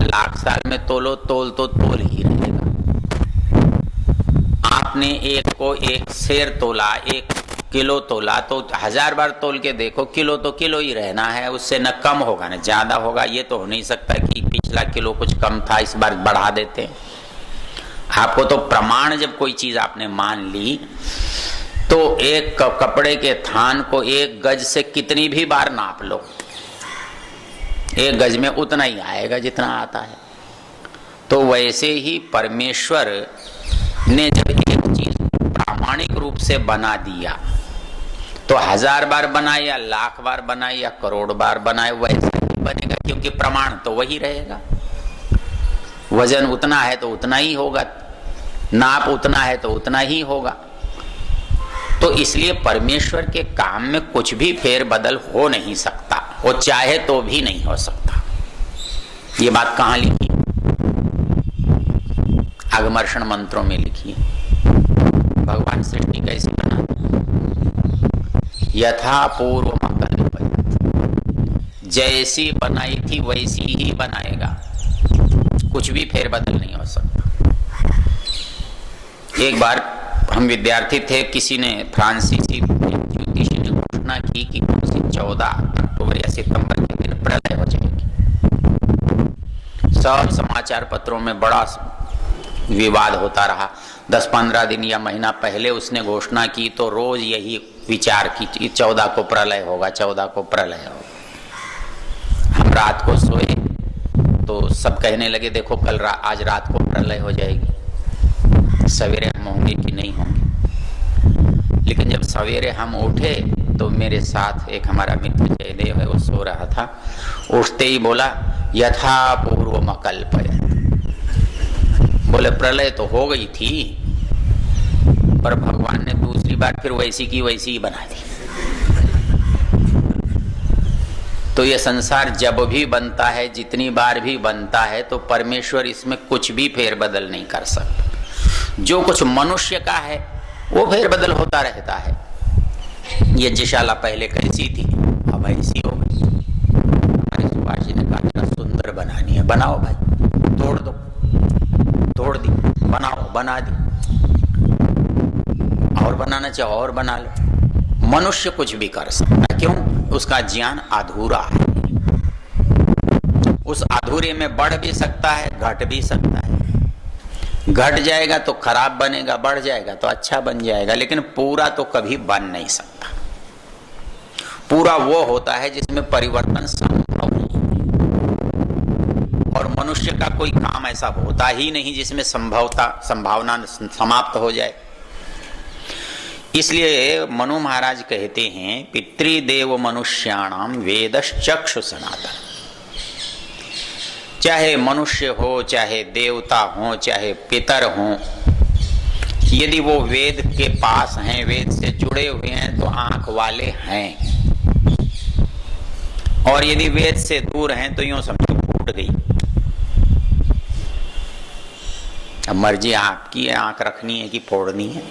लाख साल में तोलो, तोल तो तोल ही रहेगा। आपने एक को एक शेर तोला, एक किलो तोला, तो 1000 बार तोल के देखो, किलो तो किलो ही रहना है, उससे न कम होगा न ज्यादा होगा। ये तो हो नहीं सकता कि पिछला किलो कुछ कम था इस बार बढ़ा देते हैं। आपको तो प्रमाण, जब कोई चीज आपने मान ली तो एक कपड़े के थान को 1 गज से कितनी भी बार नाप लो, 1 गज में उतना ही आएगा जितना आता है। तो वैसे ही परमेश्वर ने जब एक चीज प्रामाणिक रूप से बना दिया, तो 1000 बार बनाए या लाख बार बनाए या करोड़ बार बनाए वैसा ही बनेगा, क्योंकि प्रमाण तो वही रहेगा। वजन उतना है तो उतना ही होगा, नाप उतना है तो उतना ही होगा। तो इसलिए परमेश्वर के काम में कुछ भी फेर बदल हो नहीं सकता, वो चाहे तो भी नहीं हो सकता। ये बात कहां लिखी? आगमर्षण मंत्रों में लिखी है। भगवान सृष्टि कैसी बना? यथा पूर्व कल्पयत्, जैसी बनाई थी वैसी ही बनाएगा, कुछ भी फेर बदल नहीं हो सकता। एक बार हम विद्यार्थी थे, किसी ने फ्रांसीसी ज्योतिषी ने घोषणा की कि 14 अक्टूबर या सितंबर के दिन प्रलय हो जाएगी। सब समाचार पत्रों में बड़ा विवाद होता रहा। 10-15 दिन या महीना पहले उसने घोषणा की तो रोज यही विचार की 14 को प्रलय होगा, 14 को प्रलय होगा। हम रात को सोए तो सब कहने लगे देखो कल आज रात को प्रलय हो जाएगी, सवेरे हम होंगे कि नहीं होंगे। लेकिन जब सवेरे हम उठे तो मेरे साथ एक हमारा मित्र जयदेव है, वो सो रहा था। उठते ही बोला यथा पूर्वम कल्पयत्, बोले प्रलय तो हो गई थी पर भगवान ने दूसरी बार फिर वैसी की वैसी ही बना दी। तो ये संसार जब भी बनता है, जितनी बार भी बनता है, तो परमेश्वर इसमें कुछ भी फेरबदल नहीं कर सकता। जो कुछ मनुष्य का है वो फेरबदल होता रहता है। ये यज्ञशाला पहले कैसी थी अब ऐसी हो गई। हमारे सुभाष जी ने कहा सुंदर बनानी है, बनाओ भाई, तोड़ दो, तोड़ दी, बनाओ, बना दी, और बनाना चाहे और बना लो। मनुष्य कुछ भी कर सकता है, क्यों? उसका ज्ञान अधूरा है। उस अधूरे में बढ़ भी सकता है, घट भी सकता है। घट जाएगा तो खराब बनेगा, बढ़ जाएगा तो अच्छा बन जाएगा, लेकिन पूरा तो कभी बन नहीं सकता। पूरा वो होता है जिसमें परिवर्तन संभव नहीं, और मनुष्य का कोई काम ऐसा होता ही नहीं जिसमें संभावना समाप्त हो जाए। इसलिए मनु महाराज कहते हैं पितृदेव मनुष्याणाम वेदश्चक्षु सनातन। चाहे मनुष्य हो, चाहे देवता हो, चाहे पितर हो, यदि वो वेद के पास हैं, वेद से जुड़े हुए हैं, तो आंख वाले हैं। और यदि वेद से दूर हैं तो यूं समझो फूट गई। अब मर्जी आपकी है, आंख रखनी है कि फोड़नी है।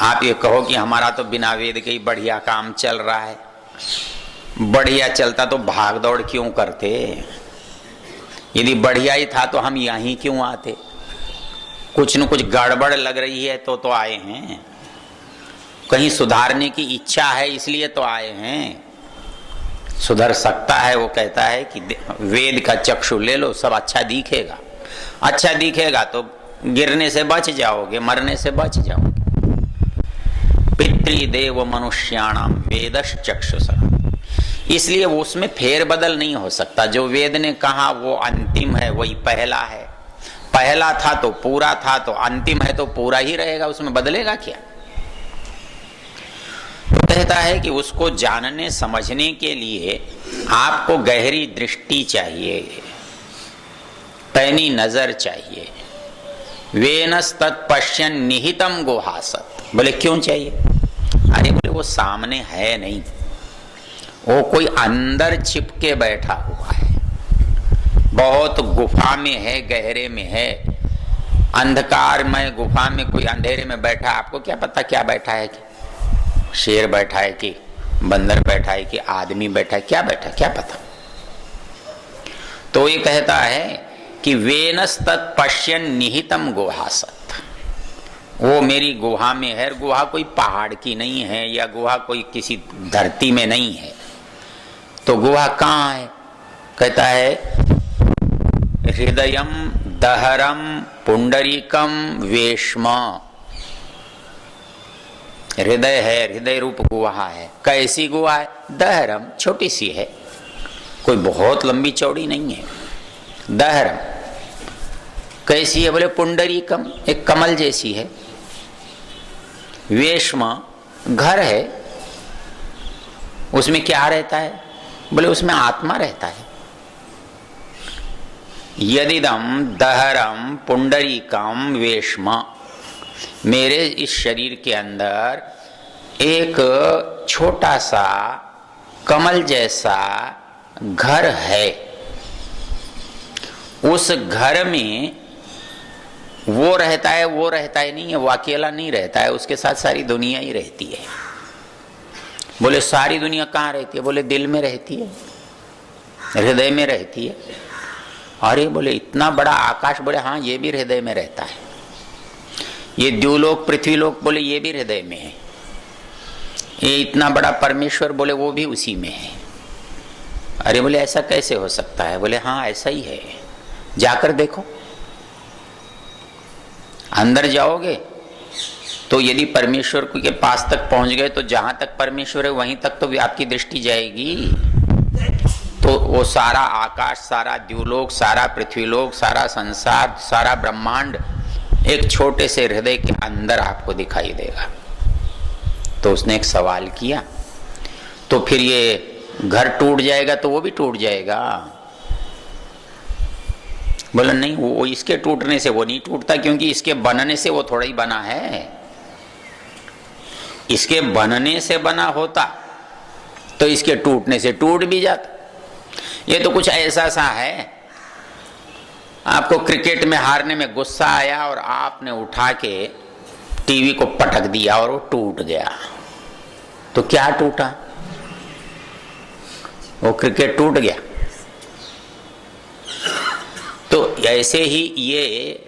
आप ये कहो कि हमारा तो बिना वेद के ही बढ़िया काम चल रहा है, बढ़िया चलता तो भाग दौड़ क्यों करते? यदि बढ़िया ही था तो हम यहीं क्यों आते? कुछ न कुछ गड़बड़ लग रही है तो आए हैं, कहीं सुधारने की इच्छा है इसलिए तो आए हैं। सुधर सकता है, वो कहता है कि वेद का चक्षु ले लो, सब अच्छा दिखेगा। अच्छा दिखेगा तो गिरने से बच जाओगे, मरने से बच जाओगे। पितृदेव मनुष्याणाम वेदश्चक्षु सनातन। इसलिए वो उसमें फेरबदल नहीं हो सकता। जो वेद ने कहा वो अंतिम है, वही पहला है। पहला था तो पूरा था, तो अंतिम है तो पूरा ही रहेगा, उसमें बदलेगा क्या? तो कहता है कि उसको जानने समझने के लिए आपको गहरी दृष्टि चाहिए, पैनी नजर चाहिए। वेनस तत्पश्यन् निहितम गुहासत। बोले क्यों चाहिए? अरे बोले वो सामने है नहीं, वो कोई अंदर छिपके बैठा हुआ है, बहुत गुफा में है, गहरे में है, अंधकार में गुफा में कोई अंधेरे में बैठा। आपको क्या पता क्या बैठा है? कि शेर बैठा है, कि बंदर बैठा है, कि आदमी बैठा है, क्या बैठा, क्या पता? तो ये कहता है कि वेनस तत्पश्यन निहितम गुहासत, वो मेरी गुहा में है। गुहा कोई पहाड़ की नहीं है या गुहा कोई किसी धरती में नहीं है। तो गुहा कहाँ है? कहता है हृदयम दहरम पुंडरीकम वेश्म। हृदय है, हृदय रूप गुहा है। कैसी गुहा है? दहरम, छोटी सी है, कोई बहुत लंबी चौड़ी नहीं है। दहरम कैसी है? बोले पुंडरीकम, एक कमल जैसी है। वेश्म घर है, उसमें क्या रहता है? बोले उसमें आत्मा रहता है। यदिदम दहरम पुंडरीकम वेश्म, मेरे इस शरीर के अंदर एक छोटा सा कमल जैसा घर है। उस घर में वो रहता है, वो रहता है नहीं है, वो अकेला नहीं रहता है, उसके साथ सारी दुनिया ही रहती है। बोले सारी दुनिया कहाँ रहती है? बोले दिल में रहती है, हृदय में रहती है। अरे बोले इतना बड़ा आकाश? बोले हाँ, ये भी हृदय में रहता है। ये द्युलोक पृथ्वीलोक, बोले ये भी हृदय में है। ये इतना बड़ा परमेश्वर, बोले वो भी उसी में है। अरे बोले ऐसा कैसे हो सकता है? बोले हाँ ऐसा ही है, जाकर देखो। अंदर जाओगे तो यदि परमेश्वर के पास तक पहुंच गए तो जहां तक परमेश्वर है वहीं तक तो आपकी दृष्टि जाएगी। तो वो सारा आकाश, सारा द्युलोक, सारा पृथ्वीलोक, सारा संसार, सारा ब्रह्मांड एक छोटे से हृदय के अंदर आपको दिखाई देगा। तो उसने एक सवाल किया, तो फिर ये घर टूट जाएगा तो वो भी टूट जाएगा? बोला नहीं, वो इसके टूटने से वो नहीं टूटता, क्योंकि इसके बनने से वो थोड़ा ही बना है। इसके बनने से बना होता तो इसके टूटने से टूट भी जाता। ये तो कुछ ऐसा सा है, आपको क्रिकेट में हारने में गुस्सा आया और आपने उठा के टीवी को पटक दिया और वो टूट गया। तो क्या टूटा? वो क्रिकेट टूट गया। तो ऐसे ही ये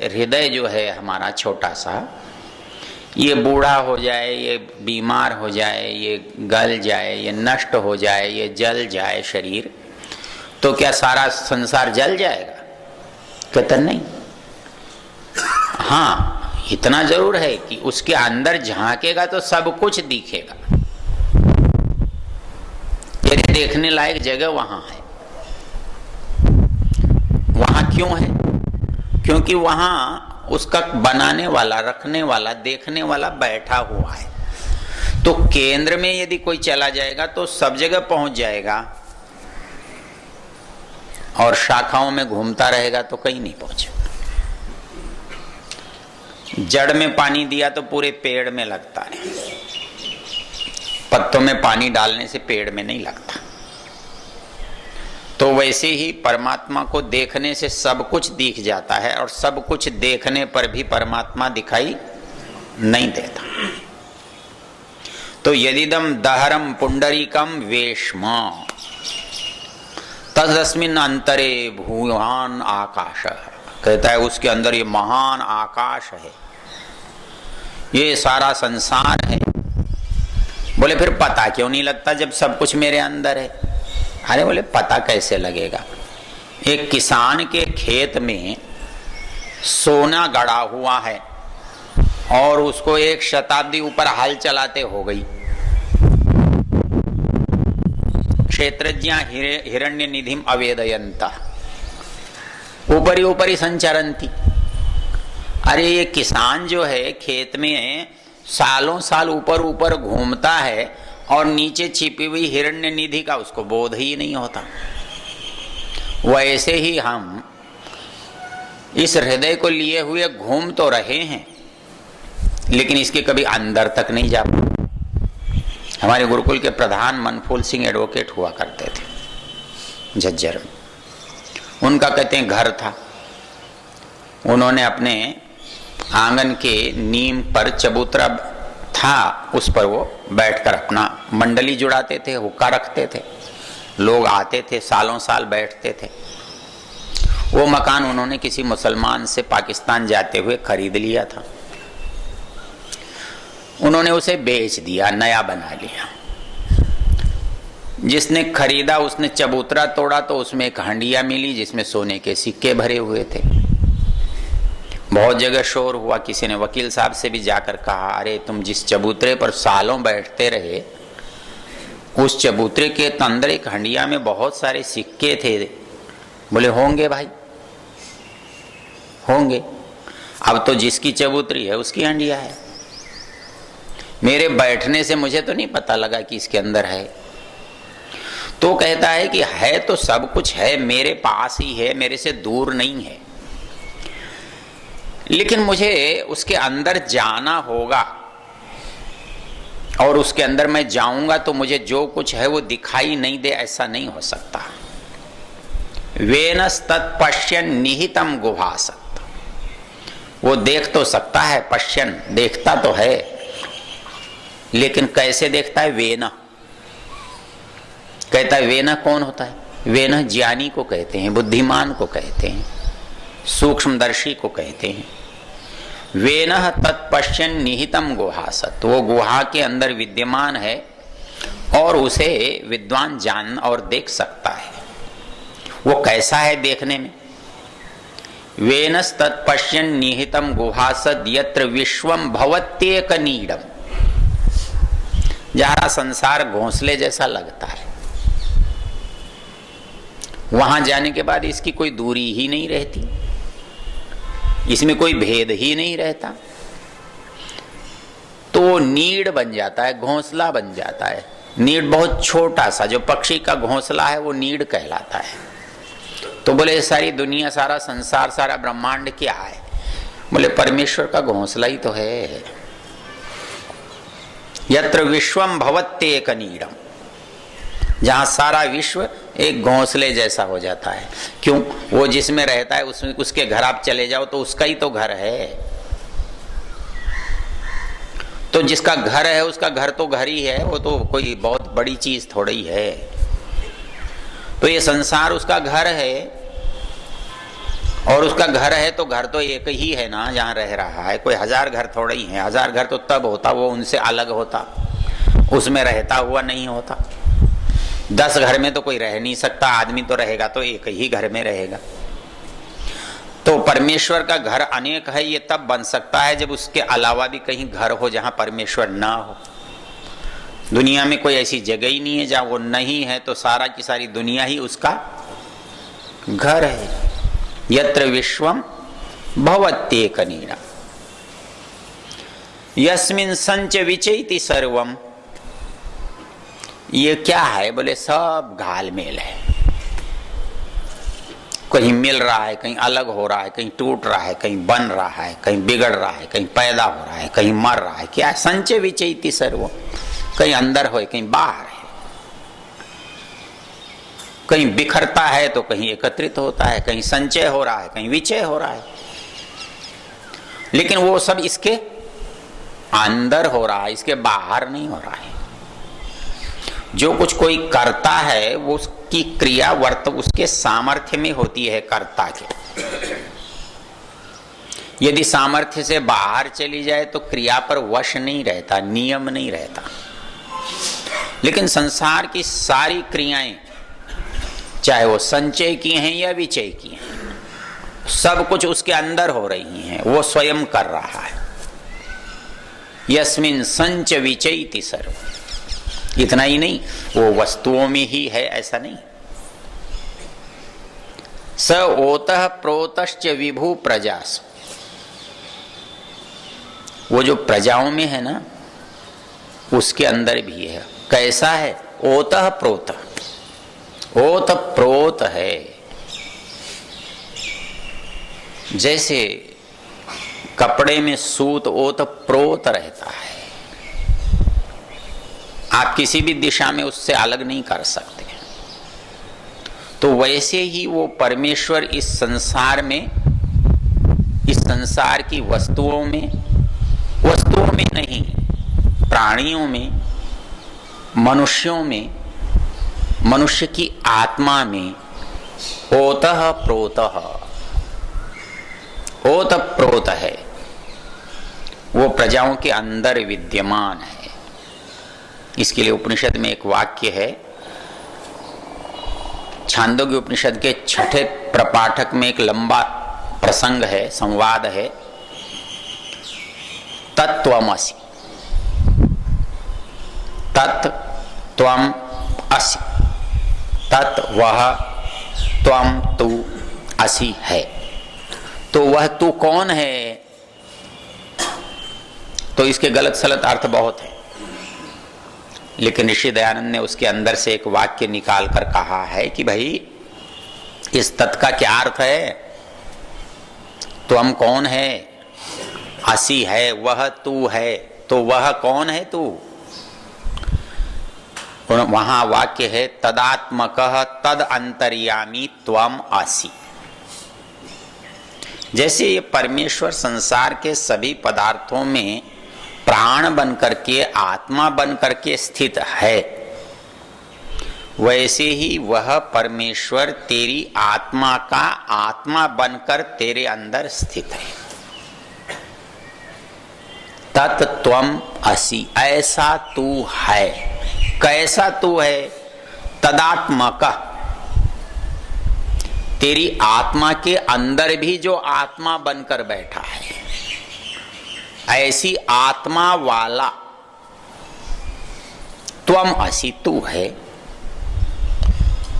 हृदय जो है हमारा छोटा सा, ये बूढ़ा हो जाए, ये बीमार हो जाए, ये गल जाए, ये नष्ट हो जाए, ये जल जाए शरीर, तो क्या सारा संसार जल जाएगा? कहता नहीं। हाँ, इतना जरूर है कि उसके अंदर झांकेगा तो सब कुछ दिखेगा। यदि देखने लायक जगह वहां है। वहां क्यों है? क्योंकि वहां उसका बनाने वाला, रखने वाला, देखने वाला बैठा हुआ है। तो केंद्र में यदि कोई चला जाएगा तो सब जगह पहुंच जाएगा, और शाखाओं में घूमता रहेगा तो कहीं नहीं पहुंचेगा। जड़ में पानी दिया तो पूरे पेड़ में लगता है, पत्तों में पानी डालने से पेड़ में नहीं लगता। तो वैसे ही परमात्मा को देखने से सब कुछ दिख जाता है, और सब कुछ देखने पर भी परमात्मा दिखाई नहीं देता। तो यदिदम दहरम पुंडरीकम वेश्म तदस्मिन् अंतरे भूयान आकाश, कहता है उसके अंदर ये महान आकाश है, ये सारा संसार है। बोले फिर पता क्यों नहीं लगता जब सब कुछ मेरे अंदर है? अरे बोले पता कैसे लगेगा? एक किसान के खेत में सोना गड़ा हुआ है और उसको 1 शताब्दी ऊपर हल चलाते हो गई। क्षेत्रज्ञा हिरण्य निधिम अवेदयंता ऊपरी ऊपरी संचरंती। अरे ये किसान जो है खेत में सालों साल ऊपर ऊपर घूमता है और नीचे छिपी हुई हिरण्य निधि का उसको बोध ही नहीं होता। वैसे ही हम इस हृदय को लिए हुए घूम तो रहे हैं, लेकिन इसके कभी अंदर तक नहीं जा पाते। हमारे गुरुकुल के प्रधान मनफूल सिंह एडवोकेट हुआ करते थे झज्जर में। उनका कहते हैं घर था, उन्होंने अपने आंगन के नीम पर चबूतरा था, उस पर वो बैठकर अपना मंडली जुड़ाते थे, हुक्का रखते थे, लोग आते थे, सालों साल बैठते थे। वो मकान उन्होंने किसी मुसलमान से पाकिस्तान जाते हुए खरीद लिया था। उन्होंने उसे बेच दिया, नया बना लिया। जिसने खरीदा उसने चबूतरा तोड़ा तो उसमें एक हंडिया मिली जिसमें सोने के सिक्के भरे हुए थे। बहुत जगह शोर हुआ, किसी ने वकील साहब से भी जाकर कहा, अरे तुम जिस चबूतरे पर सालों बैठते रहे उस चबूतरे के अंदर एक हंडिया में बहुत सारे सिक्के थे। बोले होंगे भाई, होंगे, अब तो जिसकी चबूतरी है उसकी हंडिया है, मेरे बैठने से मुझे तो नहीं पता लगा कि इसके अंदर है। तो कहता है कि है तो सब कुछ है, मेरे पास ही है, मेरे से दूर नहीं है, लेकिन मुझे उसके अंदर जाना होगा और उसके अंदर मैं जाऊंगा तो मुझे जो कुछ है वो दिखाई नहीं दे, ऐसा नहीं हो सकता। वेनस तत्पश्यन निहितम गुहासत, वो देख तो सकता है, पश्यन देखता तो है, लेकिन कैसे देखता है? वेना कहता है। वेना कौन होता है? वेना ज्ञानी को कहते हैं, बुद्धिमान को कहते हैं, सूक्ष्मदर्शी को कहते हैं। वेनः तत्पश्यन निहितम गुहासत, वो गुहा के अंदर विद्यमान है और उसे विद्वान जान और देख सकता है। वो कैसा है देखने में? वेनस तत्पश्यन निहितम गुहासत यत्र विश्वम भवत्येक नीडम, जहां संसार घोंसले जैसा लगता है, वहां जाने के बाद इसकी कोई दूरी ही नहीं रहती, इसमें कोई भेद ही नहीं रहता, तो नीड बन जाता है, घोंसला बन जाता है। नीड बहुत छोटा सा, जो पक्षी का घोंसला है वो नीड कहलाता है। तो बोले सारी दुनिया, सारा संसार, सारा ब्रह्मांड क्या है? बोले परमेश्वर का घोंसला ही तो है। यत्र विश्वम भवत्येक नीडम, जहां सारा विश्व एक घोंसले जैसा हो जाता है। क्यों? वो जिसमें रहता है उसमें, उसके घर आप चले जाओ तो उसका ही तो घर है। तो जिसका घर है उसका घर तो घर ही है, वो तो कोई बहुत बड़ी चीज थोड़ी है। तो ये संसार उसका घर है, और उसका घर है तो घर तो एक ही है ना जहां रह रहा है, कोई 1000 घर थोड़ा ही है। 1000 घर तो तब होता वो उनसे अलग होता, उसमें रहता हुआ नहीं होता। 10 घर में तो कोई रह नहीं सकता, आदमी तो रहेगा तो एक ही घर में रहेगा। तो परमेश्वर का घर अनेक है, ये तब बन सकता है जब उसके अलावा भी कहीं घर हो जहां परमेश्वर ना हो। दुनिया में कोई ऐसी जगह ही नहीं है जहां वो नहीं है, तो सारा की सारी दुनिया ही उसका घर है। यत्र विश्वम भवत्येक नीडम यस्मिन् संच विचैति सर्वम, ये क्या है? बोले सब घालमेल है, कहीं मिल रहा है, कहीं अलग हो रहा है, कहीं टूट रहा है, कहीं बन रहा है, कहीं बिगड़ रहा है, कहीं पैदा हो रहा है, कहीं मर रहा है। क्या है? संचय विचैति सर्वम, कहीं अंदर हो कहीं बाहर है, कहीं बिखरता है तो कहीं एकत्रित होता है, कहीं संचय हो रहा है, कहीं विचय हो रहा है, लेकिन वो सब इसके अंदर हो रहा है, इसके बाहर नहीं हो रहा है। जो कुछ कोई करता है वो उसकी क्रिया वर्त उसके सामर्थ्य में होती है, कर्ता के। यदि सामर्थ्य से बाहर चली जाए तो क्रिया पर वश नहीं रहता, नियम नहीं रहता। लेकिन संसार की सारी क्रियाएं, चाहे वो संचय की हैं या विचय की हैं, सब कुछ उसके अंदर हो रही हैं, वो स्वयं कर रहा है। यस्मिन् संच विचैति सर्व, इतना ही नहीं, वो वस्तुओं में ही है ऐसा नहीं। स ओतः प्रोतश्च विभु प्रजासु, वो जो प्रजाओं में है ना उसके अंदर भी है। कैसा है? ओतः प्रोत, ओत प्रोत है। जैसे कपड़े में सूत ओत प्रोत रहता है, आप किसी भी दिशा में उससे अलग नहीं कर सकते। तो वैसे ही वो परमेश्वर इस संसार में, इस संसार की वस्तुओं में नहीं, प्राणियों में, मनुष्यों में, मनुष्य की आत्मा में ओतः प्रोतः ओत प्रोत है, वो प्रजाओं के अंदर विद्यमान है। इसके लिए उपनिषद में एक वाक्य है, छांदोग्य उपनिषद के 6ठे प्रपाठक में एक लंबा प्रसंग है, संवाद है। तत्त्वमसि, तत् त्वम असि, तत् वह, त्वम तू, असि है। तो वह तू कौन है? तो इसके गलत सलत अर्थ बहुत है, लेकिन ऋषि दयानंद ने उसके अंदर से एक वाक्य निकाल कर कहा है कि भाई इस तत् का क्या अर्थ है? त्वम कौन है? असि है, वह तू है। तो वह कौन है तू? वहां वाक्य है तदात्मकः तद अंतर्यामी त्वम असि। जैसे ये परमेश्वर संसार के सभी पदार्थों में प्राण बनकर के, आत्मा बनकर के स्थित है, वैसे ही वह परमेश्वर तेरी आत्मा का आत्मा बनकर तेरे अंदर स्थित है। तत् त्वम असि, ऐसा तू है। कैसा तू है? तदात्मक, तेरी आत्मा के अंदर भी जो आत्मा बनकर बैठा है, ऐसी आत्मा वाला त्वम असि, तू है।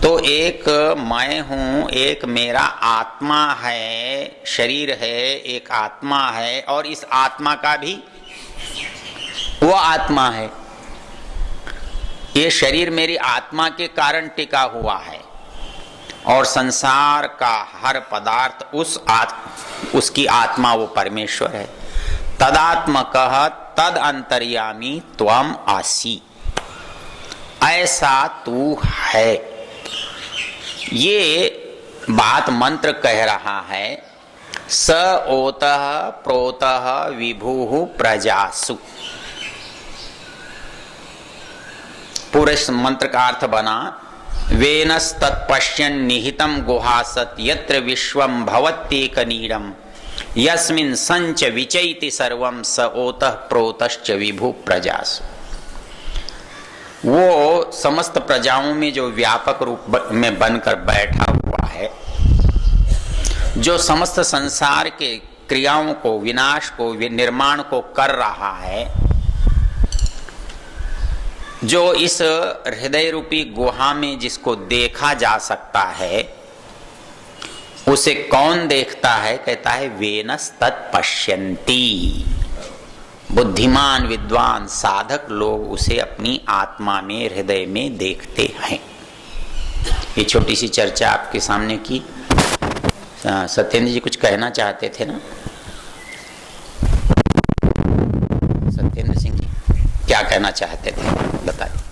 तो एक मैं हूं, एक मेरा आत्मा है, शरीर है, एक आत्मा है, और इस आत्मा का भी वो आत्मा है। ये शरीर मेरी आत्मा के कारण टिका हुआ है, और संसार का हर पदार्थ उसकी आत्मा, वो परमेश्वर है। तदात्मकः तद अंतर्यामी त्वम असि, ऐसा तू है। ये बात मंत्र कह रहा है। स ओतः प्रोतः विभुः प्रजासु। पूरे मंत्र का अर्थ बना, वेनस्तत्पश्यन् निहितं गुहासत् यत्र विश्वं भवत्येकनीडं यस्मिन् संच विचैति सर्वं स ओतः प्रोतश्च विभु प्रजासु। वो समस्त प्रजाओं में जो व्यापक रूप में बनकर बैठा हुआ है, जो समस्त संसार के क्रियाओं को, विनाश को, निर्माण को कर रहा है, जो इस हृदय रूपी गुहा में जिसको देखा जा सकता है, उसे कौन देखता है? कहता है वेनस तत्पश्यन्ति। बुद्धिमान, विद्वान, साधक लोग उसे अपनी आत्मा में, हृदय में देखते हैं। ये छोटी सी चर्चा आपके सामने की। सत्येंद्र जी कुछ कहना चाहते थे ना? सत्येंद्र सिंह जी क्या कहना चाहते थे, बताइए।